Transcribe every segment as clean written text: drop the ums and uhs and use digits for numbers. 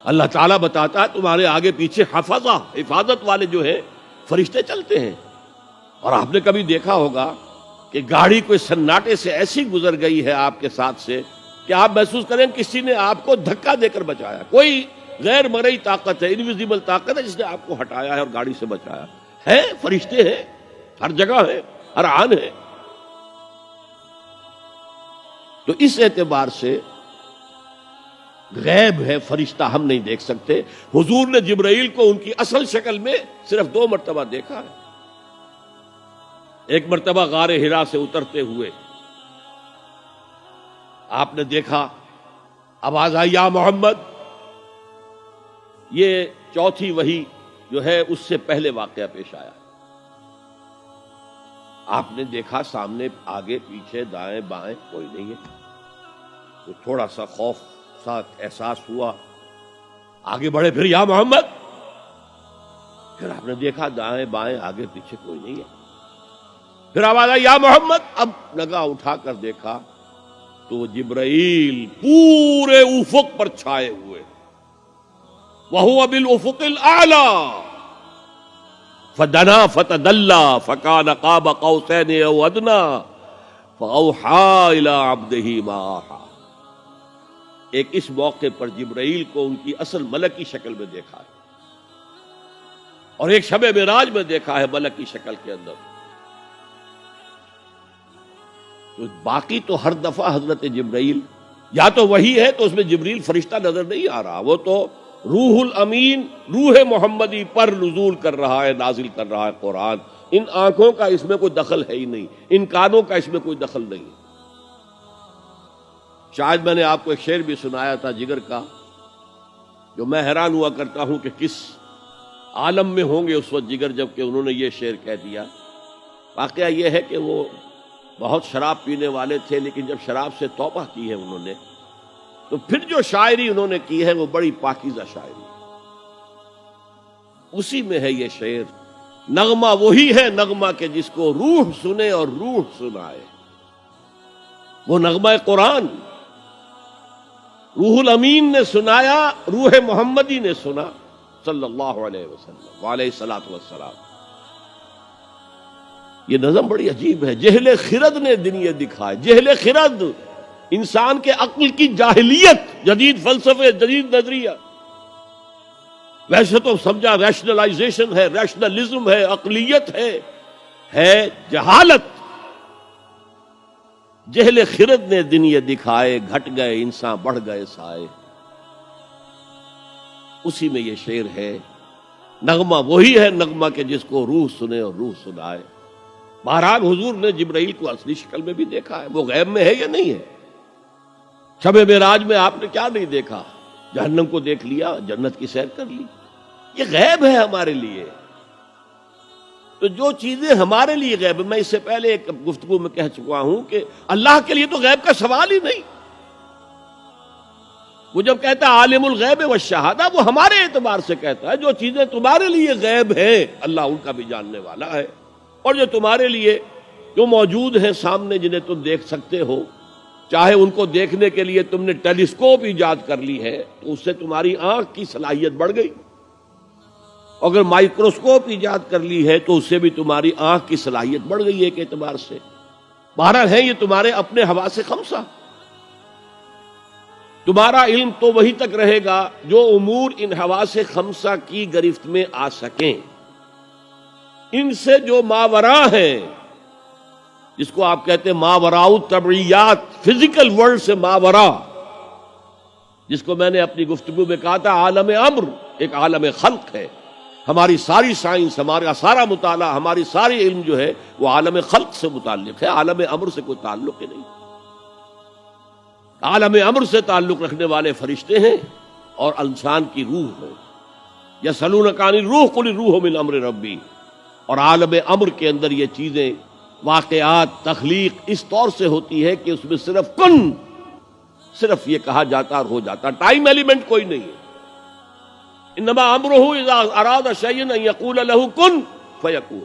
اللہ تعالیٰ بتاتا ہے تمہارے آگے پیچھے حفظہ، حفاظت والے جو ہیں فرشتے چلتے ہیں۔ اور آپ نے کبھی دیکھا ہوگا کہ گاڑی کوئی سناٹے سے ایسی گزر گئی ہے آپ کے ساتھ سے کہ آپ محسوس کریں کسی نے آپ کو دھکا دے کر بچایا، کوئی غیر مرئی طاقت ہے، انویزیبل طاقت ہے جس نے آپ کو ہٹایا ہے اور گاڑی سے بچایا ہے۔ فرشتے ہیں، ہر جگہ ہے، ہر آن ہے۔ تو اس اعتبار سے غیب ہے، فرشتہ ہم نہیں دیکھ سکتے۔ حضور نے جبرائیل کو ان کی اصل شکل میں صرف 2 مرتبہ دیکھا ہے۔ ایک مرتبہ غار حرا سے اترتے ہوئے آپ نے دیکھا، آواز آئی یا محمد۔ یہ چوتھی وحی جو ہے اس سے پہلے واقعہ پیش آیا۔ آپ نے دیکھا سامنے آگے پیچھے دائیں بائیں کوئی نہیں ہے، تو تھوڑا سا خوف سا احساس ہوا، آگے بڑھے، پھر یا محمد، پھر آپ نے دیکھا دائیں بائیں آگے پیچھے کوئی نہیں ہے، پھر آواز آئی یا محمد۔ اب نگاہ اٹھا کر دیکھا تو جبرائیل پورے افق پر چھائے ہوئے، وَهُوَ بِالْأُفُقِ الْأَعْلَى فَدَنَا فَتَدَلَّى فَكَانَ قَابَ قَوْسَيْنِ أَوْ أَدْنَىٰ فَأَوْحَىٰ إِلَىٰ عَبْدِهِ مَا أَوْحَىٰ۔ ایک اس موقع پر جبرائیل کو ان کی اصل ملک کی شکل میں دیکھا ہے، اور ایک شب معراج میں دیکھا ہے ملک کی شکل کے اندر۔ تو باقی تو ہر دفعہ حضرت جبرائیل یا تو وہی ہے تو اس میں جبریل فرشتہ نظر نہیں آ رہا، وہ تو روح الامین، روح محمدی پر نزول کر رہا ہے، نازل کر رہا ہے قرآن۔ ان آنکھوں کا اس میں کوئی دخل ہے ہی نہیں، ان کانوں کا اس میں کوئی دخل نہیں۔ شاید میں نے آپ کو ایک شعر بھی سنایا تھا جگر کا، جو میں حیران ہوا کرتا ہوں کہ کس عالم میں ہوں گے اس وقت جگر جب کہ انہوں نے یہ شعر کہہ دیا۔ واقعہ یہ ہے کہ وہ بہت شراب پینے والے تھے، لیکن جب شراب سے توبہ کی ہے انہوں نے تو پھر جو شاعری انہوں نے کی ہے وہ بڑی پاکیزہ شاعری، اسی میں ہے یہ شعر، نغمہ وہی ہے نغمہ کہ جس کو روح سنے اور روح سنائے۔ وہ نغمہ قرآن روح الامین نے سنایا، روح محمدی نے سنا صلی اللہ علیہ وسلم وعلیہ الصلوۃ والسلام۔ یہ نظم بڑی عجیب ہے۔ جہل خرد نے دن یہ دکھائے، جہل خرد انسان کے عقل کی جاہلیت، جدید فلسفے، جدید نظریہ۔ ویسے تو سمجھا ریشنلائزیشن ہے، ریشنلزم ہے، عقلیت ہے جہالت۔ جہل خرد نے دن یہ دکھائے، گھٹ گئے انسان بڑھ گئے سائے۔ اسی میں یہ شعر ہے، نغمہ وہی ہے نغمہ کہ جس کو روح سنے اور روح سنائے۔ بہرحال حضور نے جبرائیل کو اصلی شکل میں بھی دیکھا ہے، وہ غیب میں ہے یا نہیں ہے؟ شب معراج میں آپ نے کیا نہیں دیکھا؟ جہنم کو دیکھ لیا، جنت کی سیر کر لی۔ یہ غیب ہے ہمارے لیے۔ تو جو چیزیں ہمارے لیے غیب، میں اس سے پہلے ایک گفتگو میں کہہ چکا ہوں کہ اللہ کے لیے تو غیب کا سوال ہی نہیں۔ وہ جب کہتا ہے عالم الغیب والشہادہ، وہ ہمارے اعتبار سے کہتا ہے جو چیزیں تمہارے لیے غیب ہیں اللہ ان کا بھی جاننے والا ہے، اور جو تمہارے لیے جو موجود ہیں سامنے جنہیں تم دیکھ سکتے ہو، چاہے ان کو دیکھنے کے لیے تم نے ٹیلیسکوپ ایجاد کر لی ہے تو اس سے تمہاری آنکھ کی صلاحیت بڑھ گئی، اگر مائکروسکوپ ایجاد کر لی ہے تو اس سے بھی تمہاری آنکھ کی صلاحیت بڑھ گئی ایک اعتبار سے۔ بہرحال ہے یہ تمہارے اپنے حواس خمسہ۔ تمہارا علم تو وہی تک رہے گا جو امور ان حواس خمسہ کی گرفت میں آ سکیں۔ ان سے جو ماورا ہیں، جس کو آپ کہتے ہیں ماوراء الطبعیات، فزیکل ورلڈ سے ماورا، جس کو میں نے اپنی گفتگو میں کہا تھا عالم امر ایک عالم خلق ہے۔ ہماری ساری سائنس، ہمارا سارا مطالعہ، ہماری ساری علم جو ہے وہ عالم خلق سے متعلق ہے، عالم امر سے کوئی تعلق ہی نہیں۔ عالم امر سے تعلق رکھنے والے فرشتے ہیں اور انسان کی روح ہے۔ یسألونک عن الروح قل الروح من امر ربی۔ اور عالم امر کے اندر یہ چیزیں، واقعات، تخلیق اس طور سے ہوتی ہے کہ اس میں صرف کن، صرف یہ کہا جاتا اور ہو جاتا، ٹائم ایلیمنٹ کوئی نہیں ہے۔ انما امرہ اذا اراد شیئا ان یقول له کن فیکون۔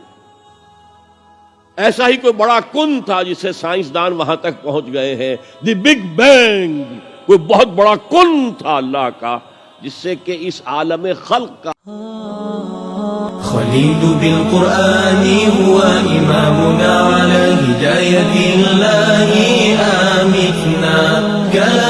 ایسا ہی کوئی بڑا کن تھا جسے سائنسدان وہاں تک پہنچ گئے ہیں، دی بگ بینگ، کوئی بہت بڑا کن تھا اللہ کا جس سے کہ اس عالم خلق کا خليل بالقرآن هو إمامنا على هداية الله آمتنا.